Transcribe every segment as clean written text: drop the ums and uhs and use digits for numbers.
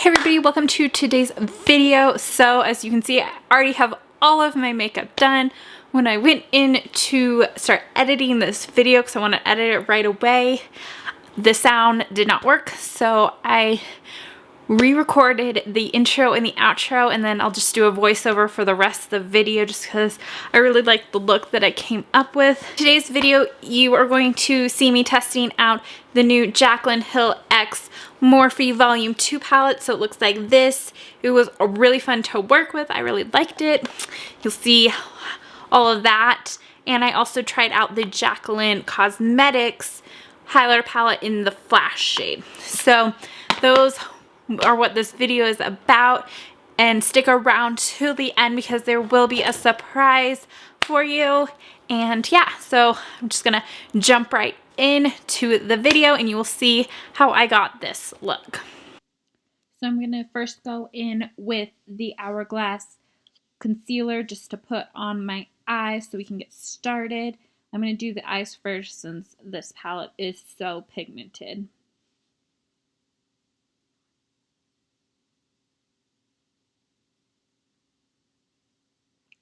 Hey everybody, welcome to today's video. So as you can see, I already have all of my makeup done. When I went in to start editing this video, because I want to edit it right away, the sound did not work. So I re-recorded the intro and the outro, and then I'll just do a voiceover for the rest of the video just because I really like the look that I came up with. Today's video, you are going to see me testing out the new Jaclyn Hill X Morphe Volume II Palette. So it looks like this. It was really fun to work with. I really liked it. You'll see all of that. And I also tried out the Jaclyn Cosmetics highlighter palette in the Flash shade. So those are what this video is about, and stick around till the end because there will be a surprise for you. And yeah, so I'm just gonna jump right into the video and you will see how I got this look. So I'm gonna first go in with the Hourglass concealer just to put on my eyes so we can get started. I'm gonna do the eyes first since this palette is so pigmented.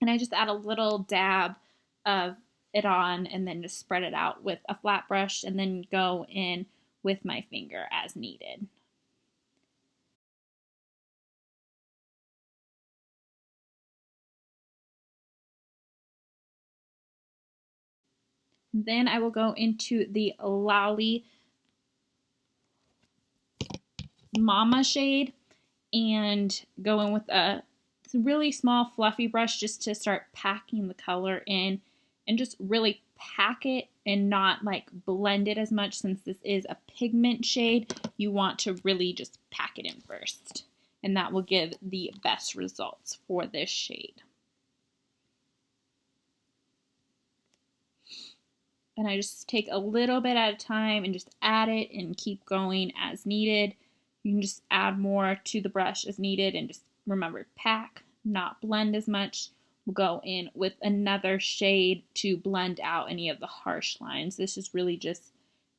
And I just add a little dab of it on and then just spread it out with a flat brush and then go in with my finger as needed. Then I will go into the Lolly Mama shade and go in with a really small fluffy brush just to start packing the color in and just really pack it and not like blend it as much. Since this is a pigment shade, you want to really just pack it in first, and that will give the best results for this shade. And I just take a little bit at a time and just add it and keep going as needed. You can just add more to the brush as needed and just remember, pack, not blend as much. We'll go in with another shade to blend out any of the harsh lines. This is really just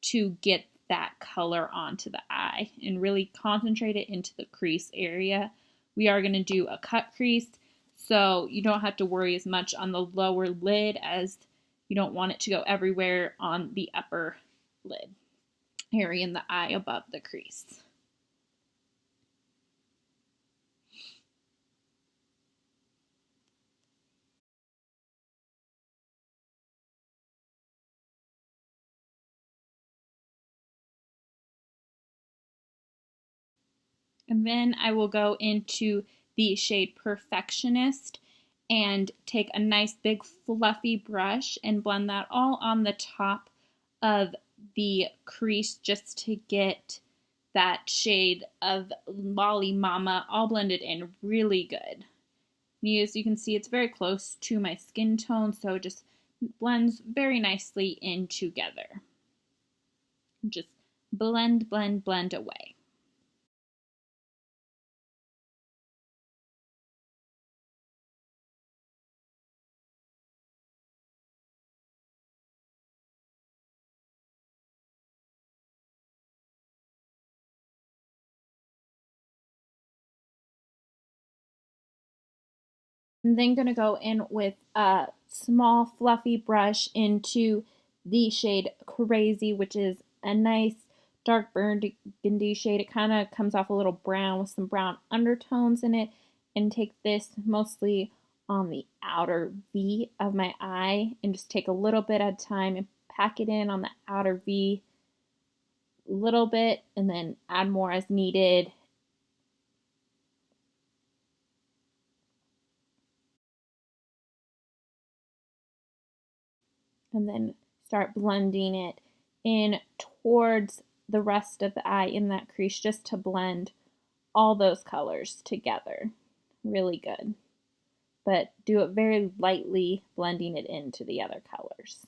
to get that color onto the eye and really concentrate it into the crease area. We are going to do a cut crease, so you don't have to worry as much on the lower lid, as you don't want it to go everywhere on the upper lid area in the eye above the crease. And then I will go into the shade Perfectionist and take a nice big fluffy brush and blend that all on the top of the crease just to get that shade of Lolly Mama all blended in really good. And as you can see, it's very close to my skin tone, so it just blends very nicely in together. Just blend, blend, blend away. I'm then going to go in with a small fluffy brush into the shade Crazy, which is a nice dark burgundy shade. It kind of comes off a little brown with some brown undertones in it. And take this mostly on the outer V of my eye and just take a little bit at a time and pack it in on the outer V a little bit and then add more as needed. And then start blending it in towards the rest of the eye in that crease just to blend all those colors together. Really good. But do it very lightly, blending it into the other colors.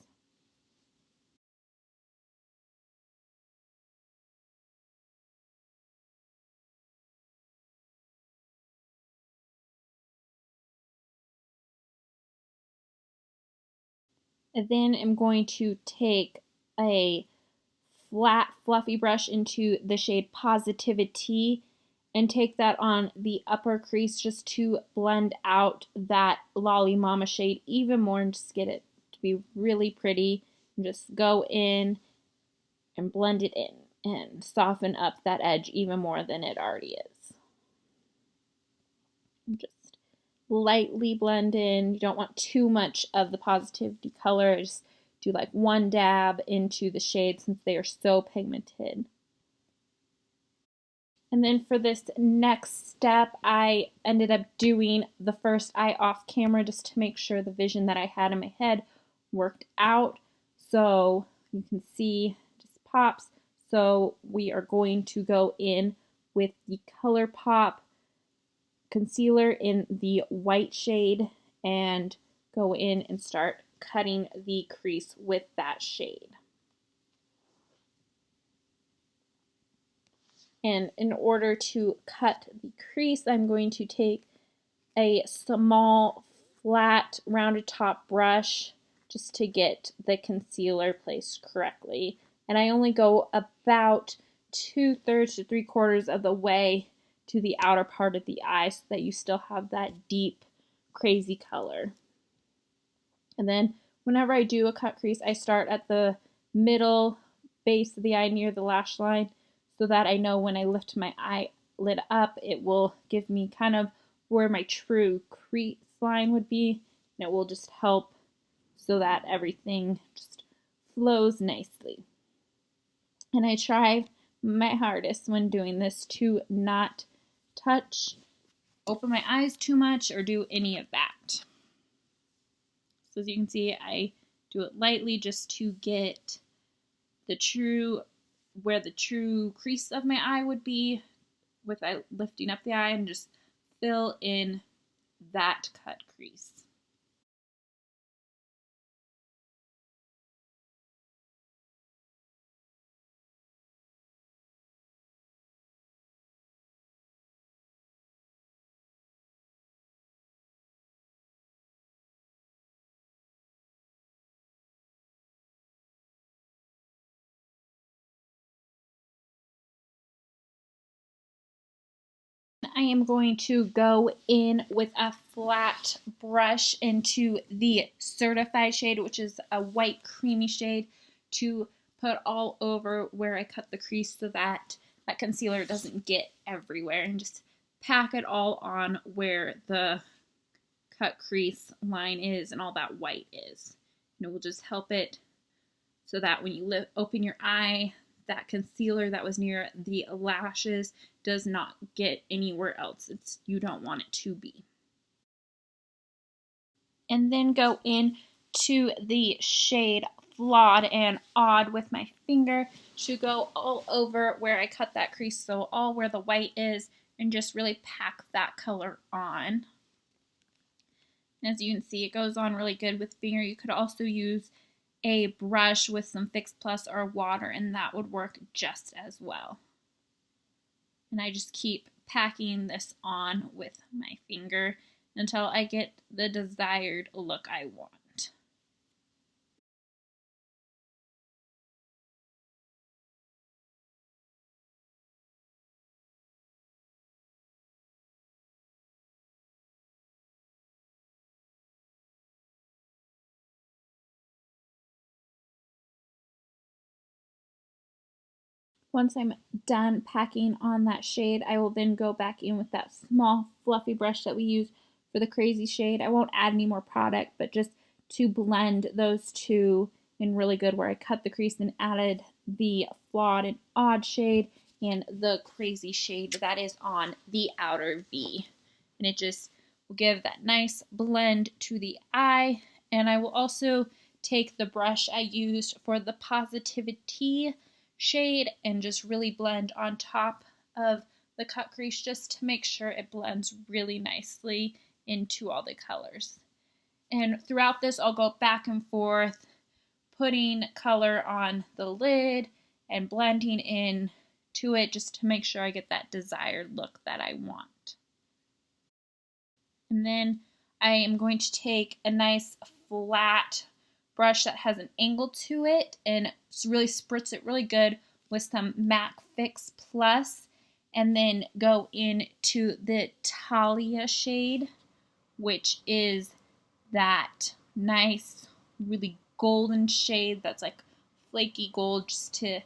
And then I'm going to take a flat, fluffy brush into the shade Positivity and take that on the upper crease just to blend out that Lolly Mama shade even more and just get it to be really pretty. And just go in and blend it in and soften up that edge even more than it already is. Just lightly blend in. You don't want too much of the positivity color. Just do like one dab into the shade since they are so pigmented. And then for this next step, I ended up doing the first eye off camera just to make sure the vision that I had in my head worked out. So you can see it just pops. So we are going to go in with the ColourPop concealer in the white shade and go in and start cutting the crease with that shade. And in order to cut the crease, I'm going to take a small, flat, rounded top brush just to get the concealer placed correctly. And I only go about 2/3 to 3/4 of the way to the outer part of the eye so that you still have that deep, crazy color. And then whenever I do a cut crease, I start at the middle base of the eye near the lash line so that I know when I lift my eyelid up, it will give me kind of where my true crease line would be. And it will just help so that everything just flows nicely. And I try my hardest when doing this to not open my eyes too much or do any of that. So as you can see, I do it lightly just to get where the true crease of my eye would be without lifting up the eye, and just fill in that cut crease. I am going to go in with a flat brush into the Certified shade, which is a white creamy shade, to put all over where I cut the crease so that that concealer doesn't get everywhere, and just pack it all on where the cut crease line is and all that white is. And it will just help it so that when you open your eye, that concealer that was near the lashes does not get anywhere else. You don't want it to be. And then go in to the shade Flawed and Odd with my finger to go all over where I cut that crease, so all where the white is, and just really pack that color on. As you can see, it goes on really good with finger. You could also use a brush with some Fix Plus or water, and that would work just as well. And I just keep packing this on with my finger until I get the desired look I want. Once I'm done packing on that shade, I will then go back in with that small fluffy brush that we use for the crazy shade. I won't add any more product, but just to blend those two in really good, where I cut the crease and added the Flawed and Odd shade and the crazy shade that is on the outer V. And it just will give that nice blend to the eye. And I will also take the brush I used for the Positivity shade and just really blend on top of the cut crease just to make sure it blends really nicely into all the colors. And throughout this, I'll go back and forth, putting color on the lid and blending in to it just to make sure I get that desired look that I want. And then I am going to take a nice flat brush that has an angle to it and really spritz it really good with some MAC Fix Plus and then go into the Talia shade, which is that nice, really golden shade that's like flaky gold, just to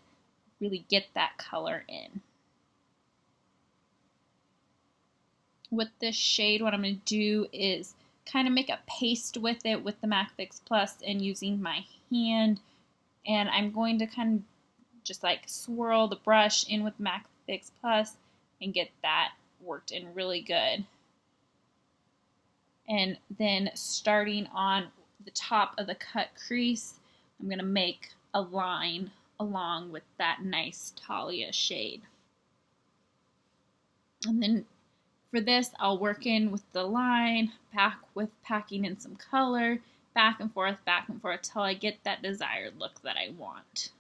really get that color in. With this shade, what I'm going to do is kind of make a paste with it with the MAC Fix Plus and using my hand, and I'm going to kind of just like swirl the brush in with MAC Fix Plus and get that worked in really good. And then starting on the top of the cut crease, I'm going to make a line along with that nice Talia shade. And then for this, I'll work in with the line, back with packing in some color, back and forth till I get that desired look that I want.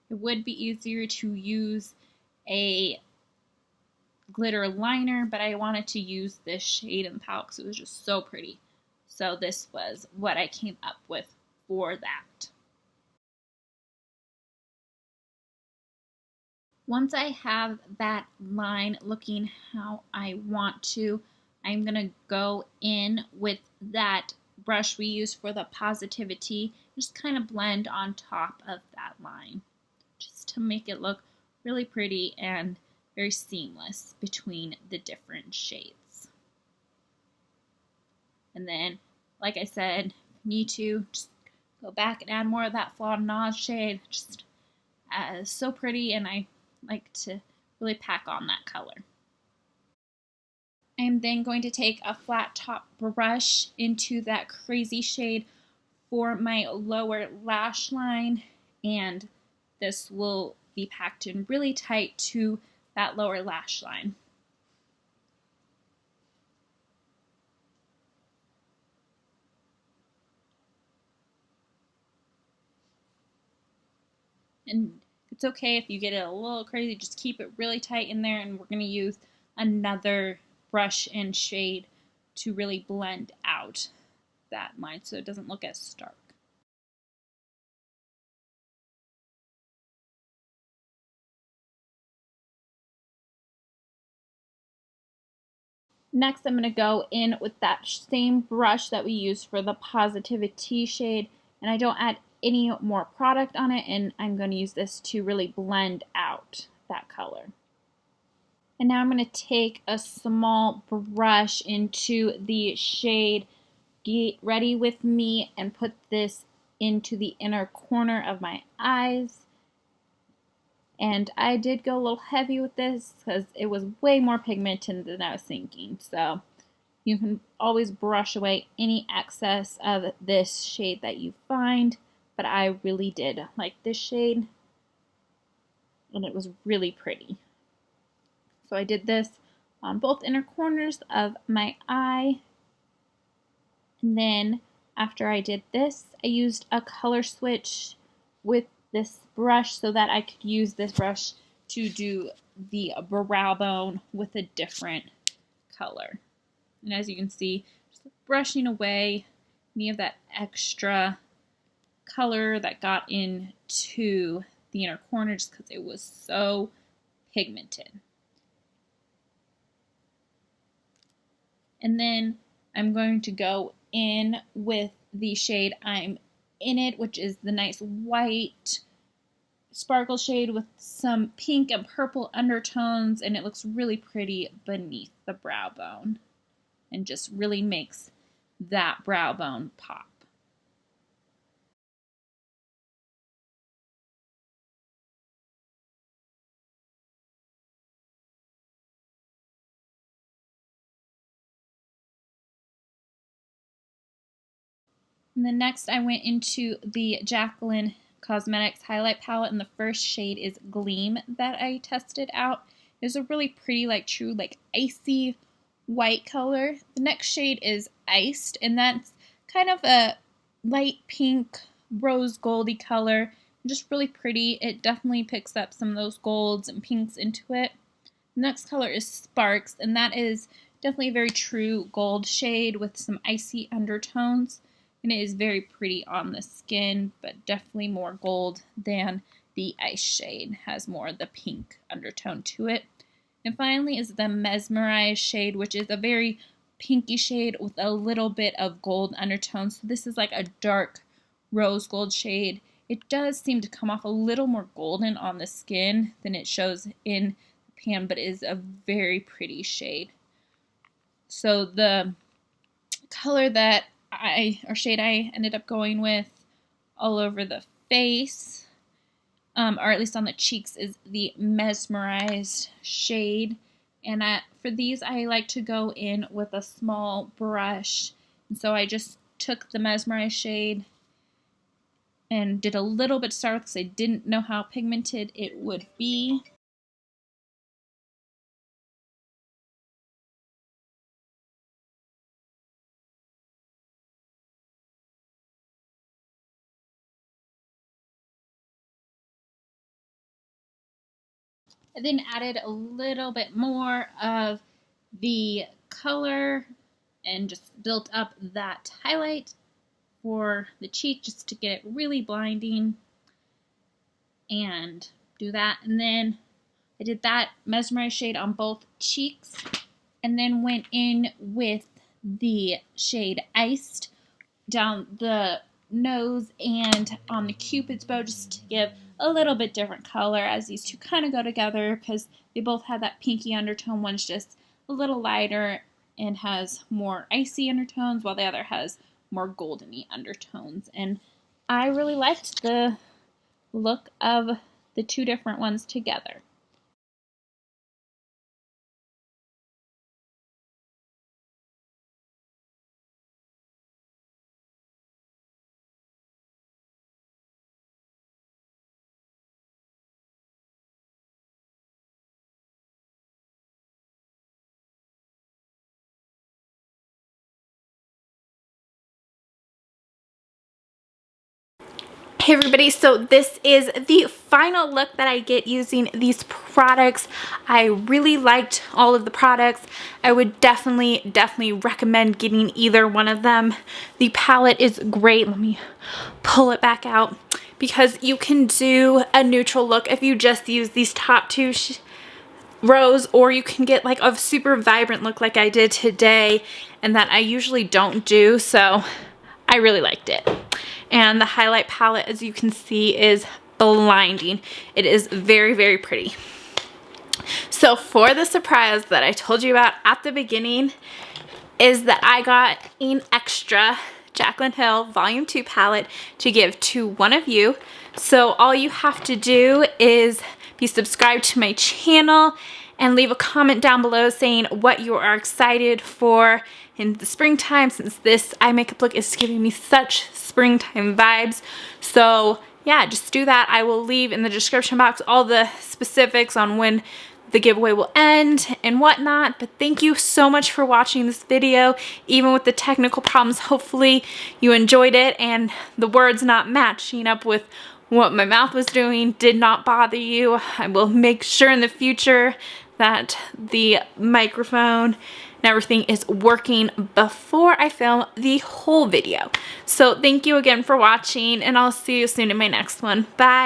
It would be easier to use a glitter liner, but I wanted to use this shade in the palette because it was just so pretty. So this was what I came up with for that. Once I have that line looking how I want to, I'm going to go in with that brush we used for the positivity, just kind of blend on top of that line, just to make it look really pretty and very seamless between the different shades. And then, like I said, need to just go back and add more of that Flawed Nose shade, just so pretty, and I like to really pack on that color. I'm then going to take a flat top brush into that crazy shade for my lower lash line, and this will be packed in really tight to that lower lash line. And it's okay if you get it a little crazy, just keep it really tight in there, and we're going to use another brush and shade to really blend out that line so it doesn't look as stark. Next, I'm going to go in with that same brush that we used for the Positivity shade, and I don't add any more product on it, and I'm going to use this to really blend out that color. And now I'm going to take a small brush into the shade Get Ready With Me and put this into the inner corner of my eyes. And I did go a little heavy with this because it was way more pigmented than I was thinking. So you can always brush away any excess of this shade that you find. But I really did like this shade, and it was really pretty. So I did this on both inner corners of my eye. And then after I did this, I used a color switch with this brush so that I could use this brush to do the brow bone with a different color. And as you can see, just brushing away any of that extra color that got into the inner corner just because it was so pigmented. And then I'm going to go in with the shade I'm in it, which is the nice white sparkle shade with some pink and purple undertones, and it looks really pretty beneath the brow bone and just really makes that brow bone pop. And then next I went into the Jaclyn Cosmetics highlight palette, and the first shade is Gleam that I tested out. It's a really pretty, like true, like icy white color. The next shade is Iced, and that's kind of a light pink rose goldy color. Just really pretty. It definitely picks up some of those golds and pinks into it. The next color is Sparks, and that is definitely a very true gold shade with some icy undertones. And it is very pretty on the skin, but definitely more gold than the ice shade, has more of the pink undertone to it. And finally is the Mesmerized shade, which is a very pinky shade with a little bit of gold undertones. So this is like a dark rose gold shade. It does seem to come off a little more golden on the skin than it shows in the pan, but it is a very pretty shade. So the color that shade I ended up going with all over the face, or at least on the cheeks, is the Mesmerized shade. And for these, I like to go in with a small brush. And so I just took the Mesmerized shade and did a little bit to start with because I didn't know how pigmented it would be. I then added a little bit more of the color and just built up that highlight for the cheek just to get it really blinding, and do that. And then I did that Mesmerized shade on both cheeks and then went in with the shade Iced down the nose and on the Cupid's bow just to give a little bit different color as these two kind of go together because they both have that pinky undertone. One's just a little lighter and has more icy undertones while the other has more goldeny undertones. And I really liked the look of the two different ones together. Hey everybody, so this is the final look that I get using these products. I really liked all of the products. I would definitely recommend getting either one of them. The palette is great. Let me pull it back out because you can do a neutral look if you just use these top two rows, or you can get like a super vibrant look like I did today, and that I usually don't do, so I really liked it. And the highlight palette, as you can see, is blinding. It is very pretty. So for the surprise that I told you about at the beginning is that I got an extra Jaclyn Hill Volume II palette to give to one of you. So all you have to do is be subscribed to my channel and leave a comment down below saying what you are excited for in the springtime, since this eye makeup look is giving me such springtime vibes. So yeah, just do that. I will leave in the description box all the specifics on when the giveaway will end and whatnot. But thank you so much for watching this video, even with the technical problems. Hopefully you enjoyed it and the words not matching up with what my mouth was doing did not bother you. I will make sure in the future that the microphone and everything is working before I film the whole video. So thank you again for watching, and I'll see you soon in my next one. Bye!